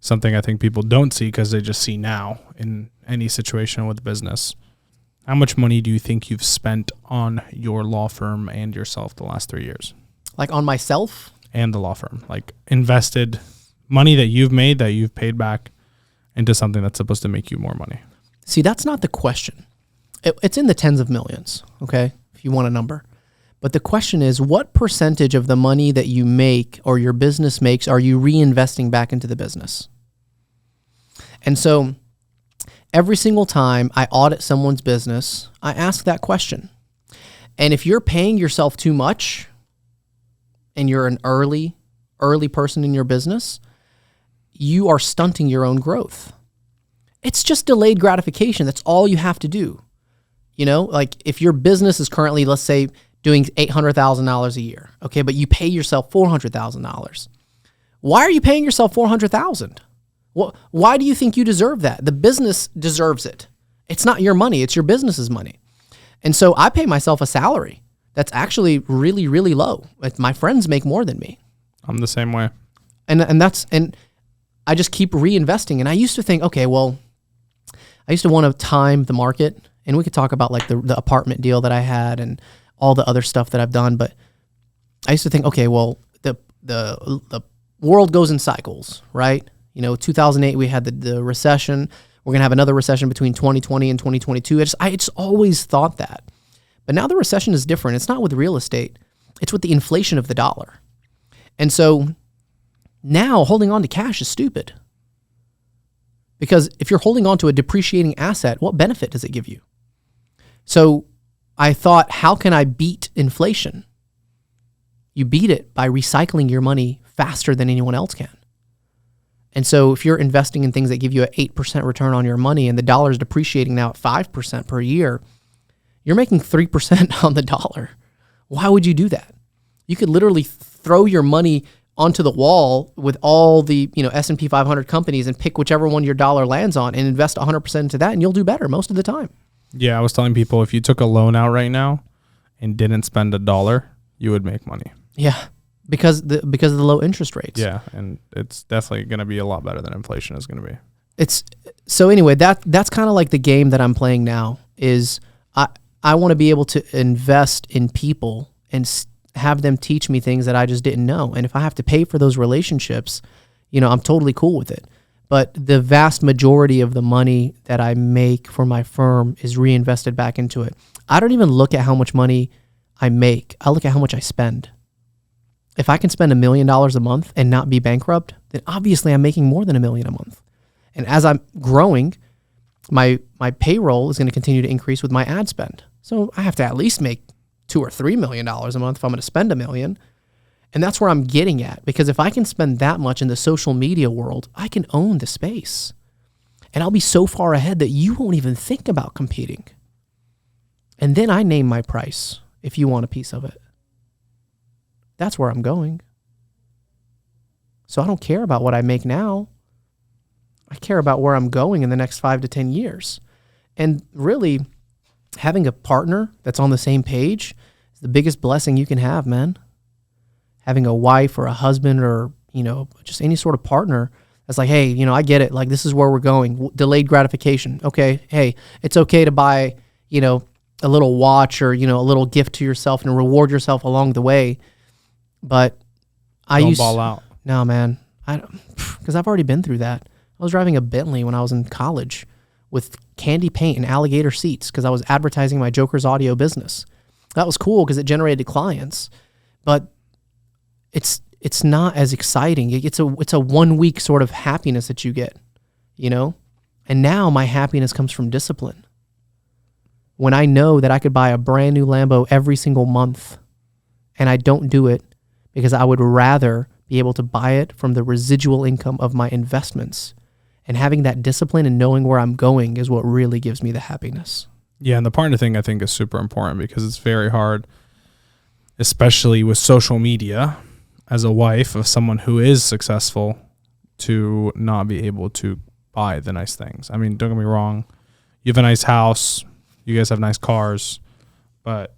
something I think people don't see because they just see now in any situation with business. How much money do you think you've spent on your law firm and yourself the last 3 years? Like on myself? And the law firm. Like invested money that you've made that you've paid back into something that's supposed to make you more money. See, that's not the question. It's in the tens of millions, okay, if you want a number. But the question is, what percentage of the money that you make or your business makes are you reinvesting back into the business? And so every single time I audit someone's business, I ask that question. And if you're paying yourself too much and you're an early person in your business, you are stunting your own growth. It's just delayed gratification. That's all you have to do. You know, like if your business is currently, let's say, doing $800,000 a year, okay, but you pay yourself $400,000. Why are you paying yourself $400,000? Why do you think you deserve that? The business deserves it. It's not your money, it's your business's money. And so I pay myself a salary that's actually really, really low. My friends make more than me. I'm the same way. And I just keep reinvesting. And I used to think, okay, well, I used to want to time the market, and we could talk about like the apartment deal that I had and all the other stuff that I've done. But I used to think, okay, well, the world goes in cycles, right? You know, 2008, we had the recession. We're going to have another recession between 2020 and 2022. I just always thought that. But now the recession is different. It's not with real estate. It's with the inflation of the dollar. And so now holding on to cash is stupid. Because if you're holding on to a depreciating asset, what benefit does it give you? So I thought, how can I beat inflation? You beat it by recycling your money faster than anyone else can. And so if you're investing in things that give you an 8% return on your money and the dollar is depreciating now at 5% per year, you're making 3% on the dollar. Why would you do that? You could literally throw your money onto the wall with all the S&P 500 companies and pick whichever one your dollar lands on and invest 100% into that, and you'll do better most of the time. Yeah, I was telling people if you took a loan out right now and didn't spend $1, you would make money. Yeah, because of the low interest rates. Yeah, and it's definitely going to be a lot better than inflation is going to be. So anyway, that's kind of like the game that I'm playing now. Is I want to be able to invest in people and have them teach me things that I just didn't know. And if I have to pay for those relationships, I'm totally cool with it. But the vast majority of the money that I make for my firm is reinvested back into it. I don't even look at how much money I make. I look at how much I spend. If I can spend $1 million a month and not be bankrupt, then obviously I'm making more than $1 million a month. And as I'm growing, my payroll is going to continue to increase with my ad spend. So I have to at least make $2 or $3 million a month if I'm going to spend $1 million. And that's where I'm getting at, because if I can spend that much in the social media world, I can own the space. And I'll be so far ahead that you won't even think about competing. And then I name my price if you want a piece of it. That's where I'm going. So I don't care about what I make now. I care about where I'm going in the next 5 to 10 years. And really, having a partner that's on the same page is the biggest blessing you can have, man. Having a wife or a husband or, just any sort of partner that's like, hey, I get it. Like, this is where we're going. Delayed gratification. Okay. Hey, it's okay to buy, a little watch or, a little gift to yourself and reward yourself along the way. But don't ball out. No, man. I don't, because I've already been through that. I was driving a Bentley when I was in college with candy paint and alligator seats because I was advertising my Joker's audio business. That was cool because it generated clients, but it's not as exciting. It's a 1 week sort of happiness that you get, And now my happiness comes from discipline. When I know that I could buy a brand new Lambo every single month, and I don't do it because I would rather be able to buy it from the residual income of my investments. And having that discipline and knowing where I'm going is what really gives me the happiness. Yeah, and the partner thing I think is super important because it's very hard, especially with social media, as a wife of someone who is successful, to not be able to buy the nice things. I mean, don't get me wrong. You have a nice house. You guys have nice cars. But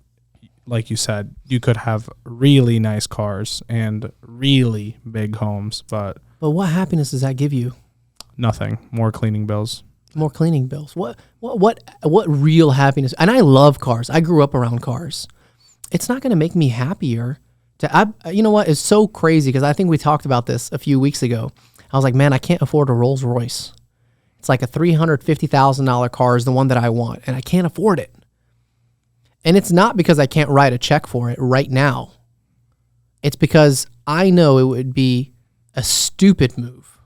like you said, you could have really nice cars and really big homes. But what happiness does that give you? Nothing. More cleaning bills. More cleaning bills. What real happiness? And I love cars. I grew up around cars. It's not going to make me happier. You know what? It's so crazy because I think we talked about this a few weeks ago. I was like, man, I can't afford a Rolls Royce. It's like a $350,000 car is the one that I want, and I can't afford it. And it's not because I can't write a check for it right now. It's because I know it would be a stupid move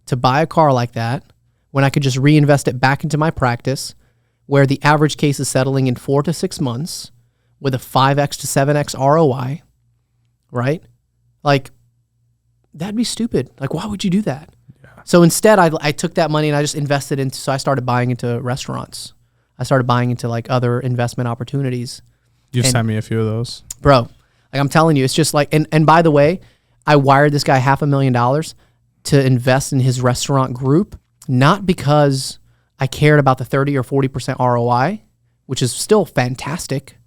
to buy a car like that when I could just reinvest it back into my practice, where the average case is settling in 4 to 6 months with a 5x to 7x ROI, right? Like, that'd be stupid. Like, why would you do that? Yeah. So instead, I took that money and I just invested into, so I started buying into restaurants. I started buying into like other investment opportunities. You've sent me a few of those. Bro, like I'm telling you, it's just like, and by the way, I wired this guy $500,000 to invest in his restaurant group, not because I cared about the 30 or 40% ROI, which is still fantastic,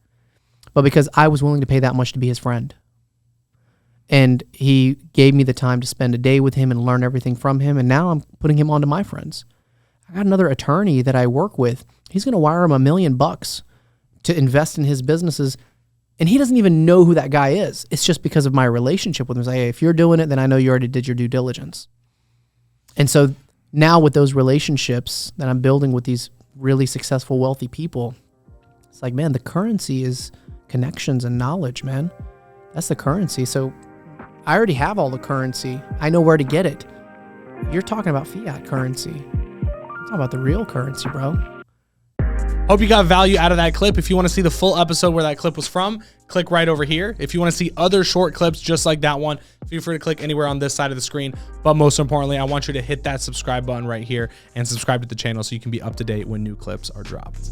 but because I was willing to pay that much to be his friend. And he gave me the time to spend a day with him and learn everything from him. And now I'm putting him onto my friends. I got another attorney that I work with. He's going to wire him $1 million to invest in his businesses. And he doesn't even know who that guy is. It's just because of my relationship with him. It's like, hey, if you're doing it, then I know you already did your due diligence. And so now with those relationships that I'm building with these really successful, wealthy people, it's like, man, the currency is connections and knowledge, man. That's the currency. So I already have all the currency. I know where to get it. You're talking about fiat currency. I'm talking about the real currency, bro. Hope you got value out of that clip. If you want to see the full episode where that clip was from, click right over here. If you want to see other short clips just like that one, feel free to click anywhere on this side of the screen. But most importantly, I want you to hit that subscribe button right here and subscribe to the channel so you can be up to date when new clips are dropped.